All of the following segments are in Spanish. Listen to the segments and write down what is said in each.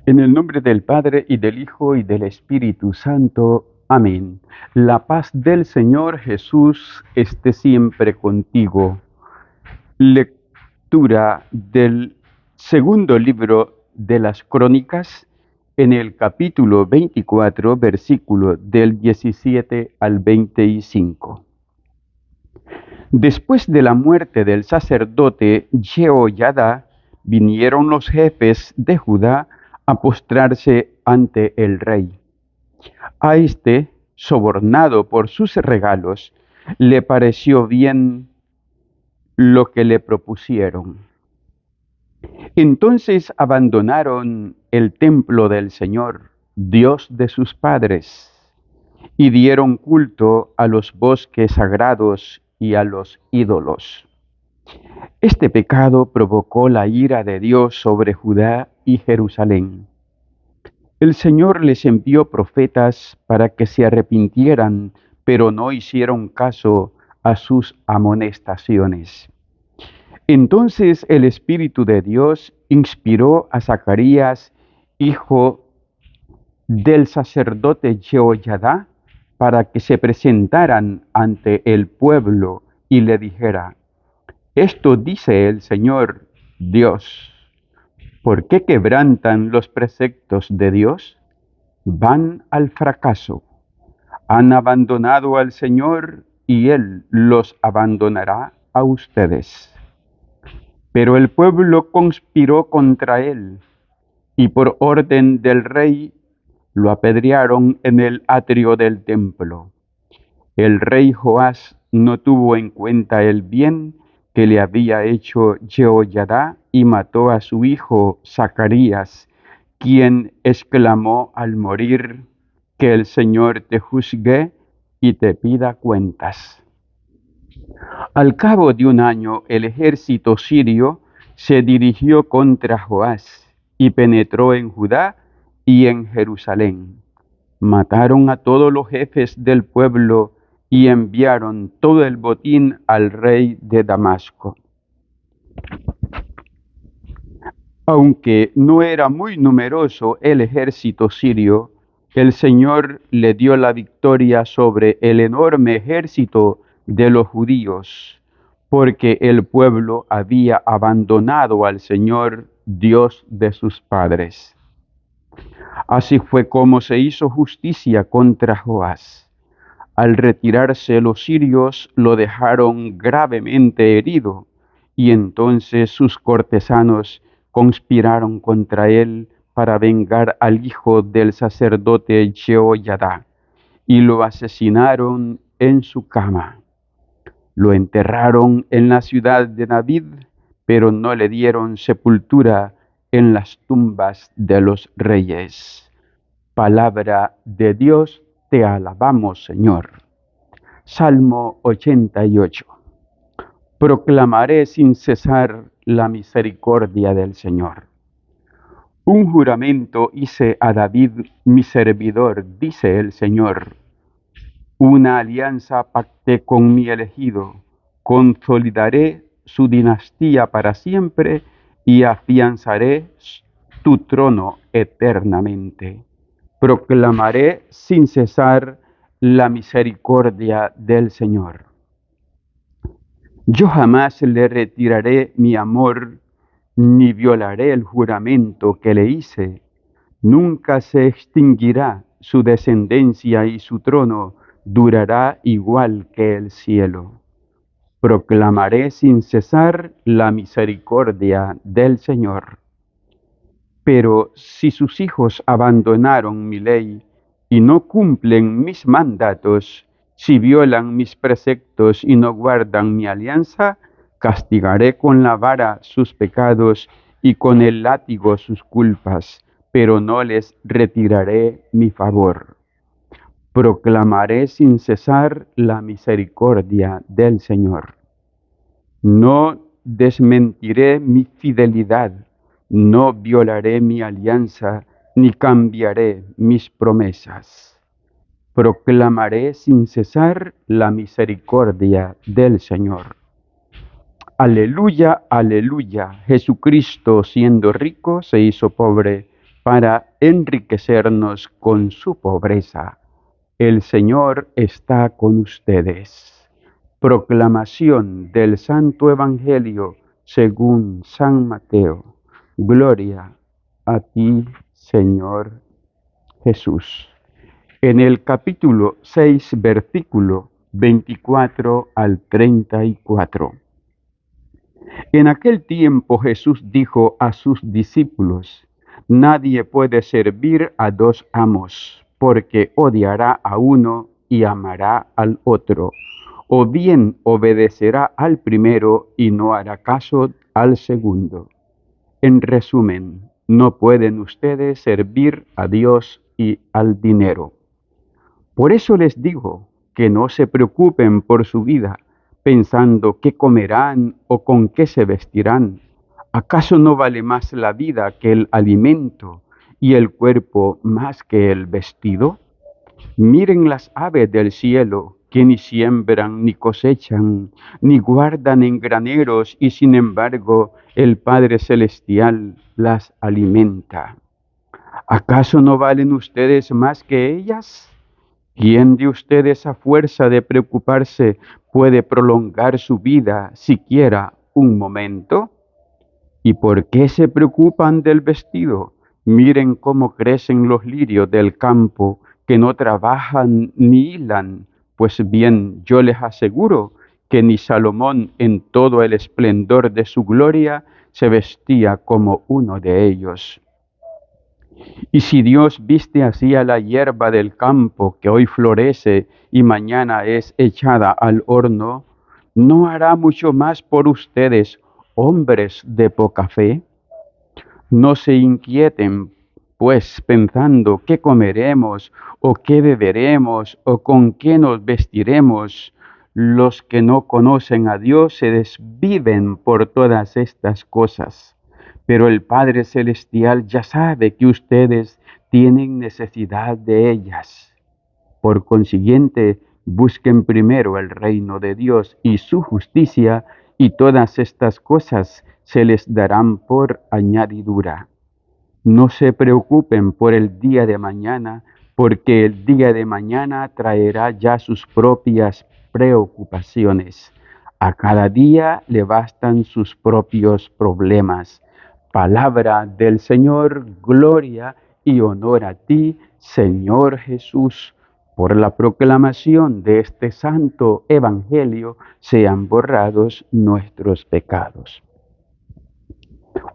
En el nombre del Padre, y del Hijo, y del Espíritu Santo. Amén. La paz del Señor Jesús esté siempre contigo. Lectura del segundo libro de las Crónicas, en el capítulo 24, versículo del 17 al 25. Después de la muerte del sacerdote Jehoiada, vinieron los jefes de Judá a postrarse ante el rey. A este, sobornado por sus regalos, le pareció bien lo que le propusieron. Entonces abandonaron el templo del Señor, Dios de sus padres, y dieron culto a los bosques sagrados y a los ídolos. Este pecado provocó la ira de Dios sobre Judá y Jerusalén. El Señor les envió profetas para que se arrepintieran, pero no hicieron caso a sus amonestaciones. Entonces el Espíritu de Dios inspiró a Zacarías, hijo del sacerdote Jehoiada, para que se presentaran ante el pueblo y le dijera: Esto dice el Señor Dios: ¿por qué quebrantan los preceptos de Dios? Van al fracaso. Han abandonado al Señor y Él los abandonará a ustedes. Pero el pueblo conspiró contra Él y por orden del rey lo apedrearon en el atrio del templo. El rey Joás no tuvo en cuenta el bien que le había hecho Jehoiada y mató a su hijo Zacarías, quien exclamó al morir: que el Señor te juzgue y te pida cuentas. Al cabo de un año, el ejército sirio se dirigió contra Joás y penetró en Judá y en Jerusalén. Mataron a todos los jefes del pueblo y enviaron todo el botín al rey de Damasco. Aunque no era muy numeroso el ejército sirio, el Señor le dio la victoria sobre el enorme ejército de los judíos, porque el pueblo había abandonado al Señor, Dios de sus padres. Así fue como se hizo justicia contra Joás. Al retirarse los sirios, lo dejaron gravemente herido, y entonces sus cortesanos conspiraron contra él para vengar al hijo del sacerdote Jehoiada, y lo asesinaron en su cama. Lo enterraron en la ciudad de David, pero no le dieron sepultura en las tumbas de los reyes. Palabra de Dios, te alabamos, Señor. Salmo 88. Proclamaré sin cesar la misericordia del Señor. Un juramento hice a David, mi servidor, dice el Señor. Una alianza pacté con mi elegido. Consolidaré su dinastía para siempre y afianzaré tu trono eternamente. Proclamaré sin cesar la misericordia del Señor. Yo jamás le retiraré mi amor, ni violaré el juramento que le hice. Nunca se extinguirá su descendencia y su trono durará igual que el cielo. Proclamaré sin cesar la misericordia del Señor. Pero si sus hijos abandonaron mi ley y no cumplen mis mandatos, si violan mis preceptos y no guardan mi alianza, castigaré con la vara sus pecados y con el látigo sus culpas, pero no les retiraré mi favor. Proclamaré sin cesar la misericordia del Señor. No desmentiré mi fidelidad, no violaré mi alianza, ni cambiaré mis promesas. Proclamaré sin cesar la misericordia del Señor. Aleluya, aleluya. Jesucristo, siendo rico, se hizo pobre para enriquecernos con su pobreza. El Señor está con ustedes. Proclamación del Santo Evangelio según San Mateo. Gloria a ti, Señor Jesús. En el capítulo 6, versículo 24 al 34. En aquel tiempo Jesús dijo a sus discípulos: Nadie puede servir a dos amos, porque odiará a uno y amará al otro, o bien obedecerá al primero y no hará caso al segundo. En resumen, no pueden ustedes servir a Dios y al dinero. Por eso les digo que no se preocupen por su vida, pensando qué comerán o con qué se vestirán. ¿Acaso no vale más la vida que el alimento y el cuerpo más que el vestido? Miren las aves del cielo, que ni siembran, ni cosechan, ni guardan en graneros, y sin embargo el Padre Celestial las alimenta. ¿Acaso no valen ustedes más que ellas? ¿Quién de ustedes a fuerza de preocuparse puede prolongar su vida siquiera un momento? ¿Y por qué se preocupan del vestido? Miren cómo crecen los lirios del campo, que no trabajan ni hilan. Pues bien, yo les aseguro que ni Salomón en todo el esplendor de su gloria se vestía como uno de ellos. Y si Dios viste así a la hierba del campo, que hoy florece y mañana es echada al horno, ¿no hará mucho más por ustedes, hombres de poca fe? No se inquieten, pues, pensando qué comeremos, o qué beberemos, o con qué nos vestiremos. Los que no conocen a Dios se desviven por todas estas cosas. Pero el Padre Celestial ya sabe que ustedes tienen necesidad de ellas. Por consiguiente, busquen primero el reino de Dios y su justicia, y todas estas cosas se les darán por añadidura. No se preocupen por el día de mañana, porque el día de mañana traerá ya sus propias preocupaciones. A cada día le bastan sus propios problemas. Palabra del Señor, gloria y honor a ti, Señor Jesús. Por la proclamación de este santo evangelio sean borrados nuestros pecados.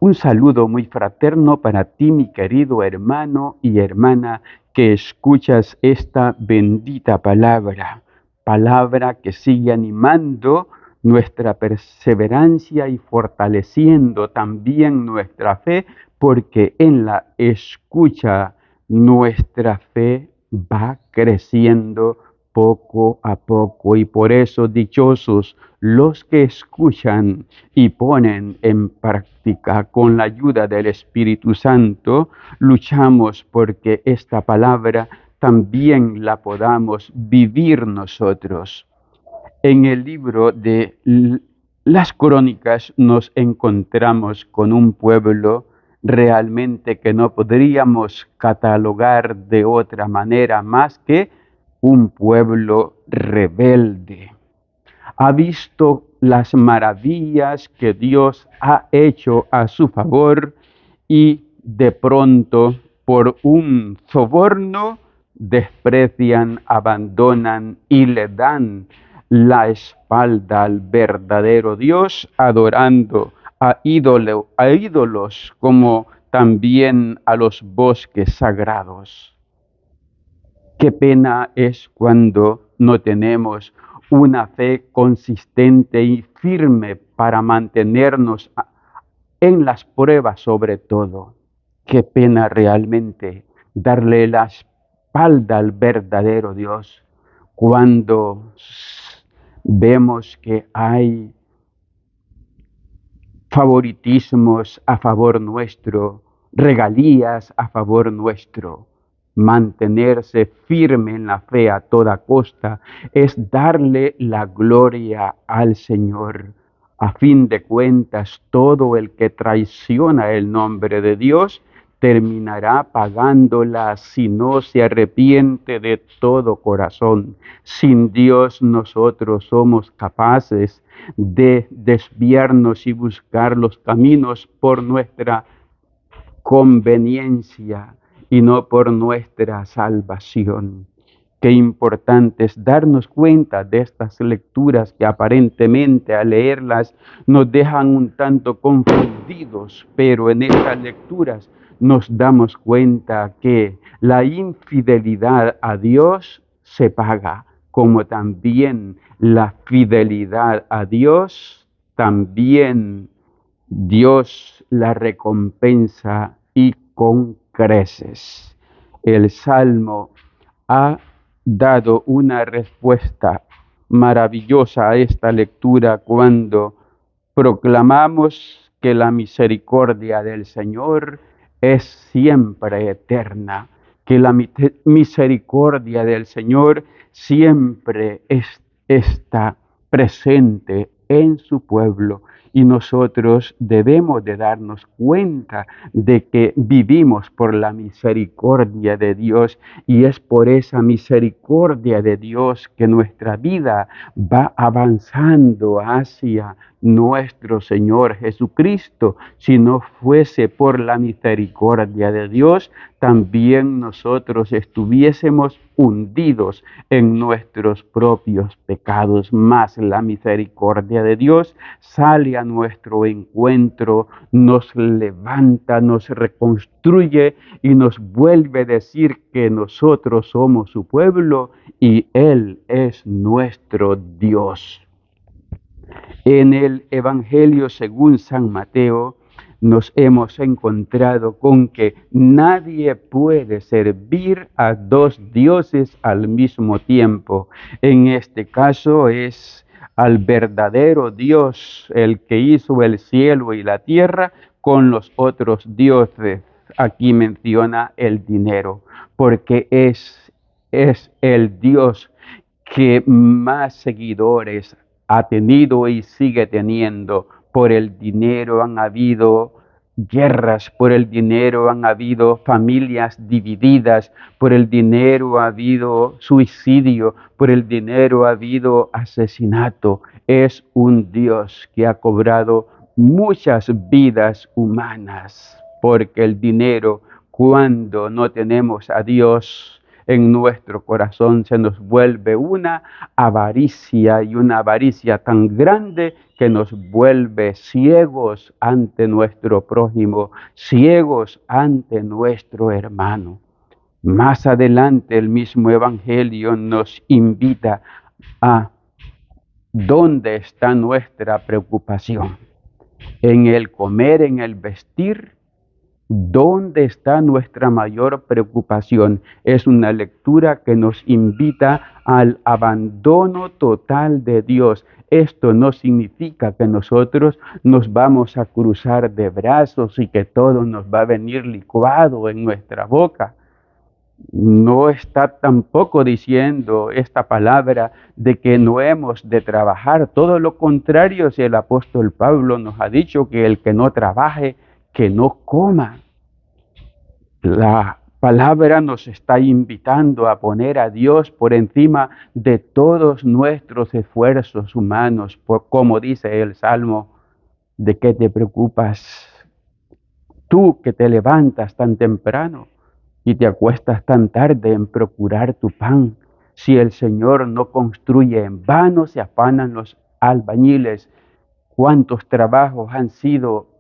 Un saludo muy fraterno para ti, mi querido hermano y hermana, que escuchas esta bendita palabra, palabra que sigue animando nuestra perseverancia y fortaleciendo también nuestra fe, porque en la escucha nuestra fe va creciendo poco a poco, y por eso dichosos los que escuchan y ponen en práctica. Con la ayuda del Espíritu Santo luchamos porque esta palabra también la podamos vivir nosotros. En el libro de las Crónicas nos encontramos con un pueblo realmente que no podríamos catalogar de otra manera más que un pueblo rebelde. Ha visto las maravillas que Dios ha hecho a su favor, y de pronto, por un soborno, desprecian, abandonan y le dan la espalda al verdadero Dios, adorando a ídolos, como también a los bosques sagrados. Qué pena es cuando no tenemos una fe consistente y firme para mantenernos en las pruebas sobre todo. Qué pena realmente darle la espalda al verdadero Dios cuando vemos que hay favoritismos a favor nuestro, regalías a favor nuestro. Mantenerse firme en la fe a toda costa es darle la gloria al Señor. A fin de cuentas, todo el que traiciona el nombre de Dios terminará pagándola si no se arrepiente de todo corazón. Sin Dios nosotros somos capaces de desviarnos y buscar los caminos por nuestra conveniencia y no por nuestra salvación. Qué importante es darnos cuenta de estas lecturas que aparentemente al leerlas nos dejan un tanto confundidos, pero en estas lecturas nos damos cuenta que la infidelidad a Dios se paga, como también la fidelidad a Dios, también Dios la recompensa y con creces. El Salmo ha dado una respuesta maravillosa a esta lectura cuando proclamamos que la misericordia del Señor es siempre eterna, que la misericordia del Señor siempre está presente en su pueblo. Y nosotros debemos de darnos cuenta de que vivimos por la misericordia de Dios y es por esa misericordia de Dios que nuestra vida va avanzando hacia nuestro Señor Jesucristo. Si no fuese por la misericordia de Dios, también nosotros estuviésemos hundidos en nuestros propios pecados. Mas la misericordia de Dios sale a nuestro encuentro, nos levanta, nos reconstruye y nos vuelve a decir que nosotros somos su pueblo y Él es nuestro Dios. En el Evangelio según San Mateo nos hemos encontrado con que nadie puede servir a dos dioses al mismo tiempo. En este caso es al verdadero Dios, el que hizo el cielo y la tierra, con los otros dioses. Aquí menciona el dinero, porque es el Dios que más seguidores ha tenido y sigue teniendo. Por el dinero han habido guerras, por el dinero han habido familias divididas, por el dinero ha habido suicidio, por el dinero ha habido asesinato. Es un Dios que ha cobrado muchas vidas humanas, porque el dinero, cuando no tenemos a Dios en nuestro corazón, se nos vuelve una avaricia y una avaricia tan grande que nos vuelve ciegos ante nuestro prójimo, ciegos ante nuestro hermano. Más adelante el mismo Evangelio nos invita a dónde está nuestra preocupación, en el comer, en el vestir. ¿Dónde está nuestra mayor preocupación? Es una lectura que nos invita al abandono total de Dios. Esto no significa que nosotros nos vamos a cruzar de brazos y que todo nos va a venir licuado en nuestra boca. No está tampoco diciendo esta palabra de que no hemos de trabajar. Todo lo contrario, si el apóstol Pablo nos ha dicho que el que no trabaje, que no coma. La palabra nos está invitando a poner a Dios por encima de todos nuestros esfuerzos humanos, como dice el Salmo, ¿de qué te preocupas? Tú que te levantas tan temprano y te acuestas tan tarde en procurar tu pan. Si el Señor no construye, en vano se afanan los albañiles. ¿Cuántos trabajos han sido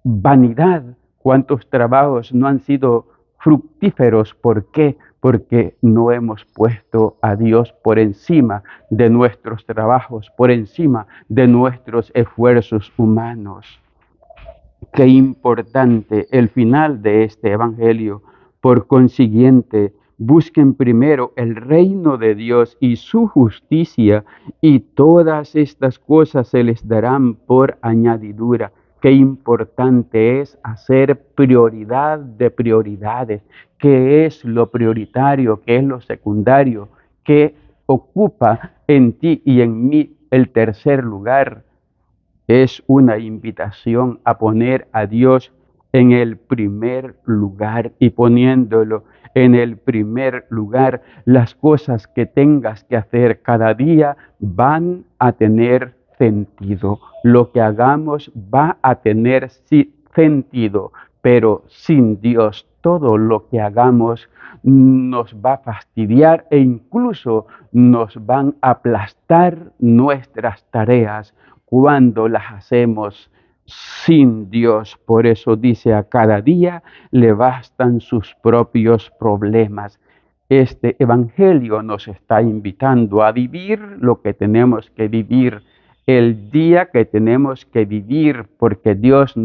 vanidad? ¿Cuántos trabajos no han sido fructíferos? ¿Por qué? Porque no hemos puesto a Dios por encima de nuestros trabajos, por encima de nuestros esfuerzos humanos. Qué importante el final de este evangelio. Por consiguiente, busquen primero el reino de Dios y su justicia, y todas estas cosas se les darán por añadidura. Qué importante es hacer prioridad de prioridades. ¿Qué es lo prioritario? ¿Qué es lo secundario? ¿Qué ocupa en ti y en mí el tercer lugar? Es una invitación a poner a Dios en el primer lugar y poniéndolo en el primer lugar, las cosas que tengas que hacer cada día van a tener sentido. Lo que hagamos va a tener sentido, pero sin Dios todo lo que hagamos nos va a fastidiar e incluso nos van a aplastar nuestras tareas cuando las hacemos sin Dios. Por eso dice, a cada día le bastan sus propios problemas. Este evangelio nos está invitando a vivir lo que tenemos que vivir, el día que tenemos que vivir, porque Dios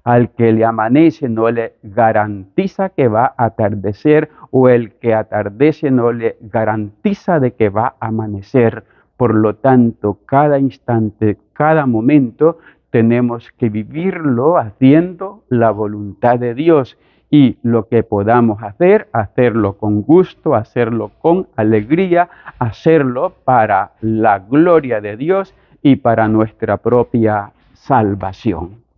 al que le amanece no le garantiza que va a atardecer, o el que atardece no le garantiza de que va a amanecer. Por lo tanto, cada instante, cada momento, tenemos que vivirlo haciendo la voluntad de Dios, y lo que podamos hacer, hacerlo con gusto, hacerlo con alegría, hacerlo para la gloria de Dios y para nuestra propia salvación.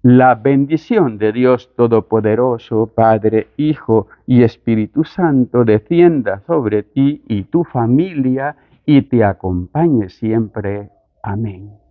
La bendición de Dios Todopoderoso, Padre, Hijo y Espíritu Santo, descienda sobre ti y tu familia y te acompañe siempre. Amén.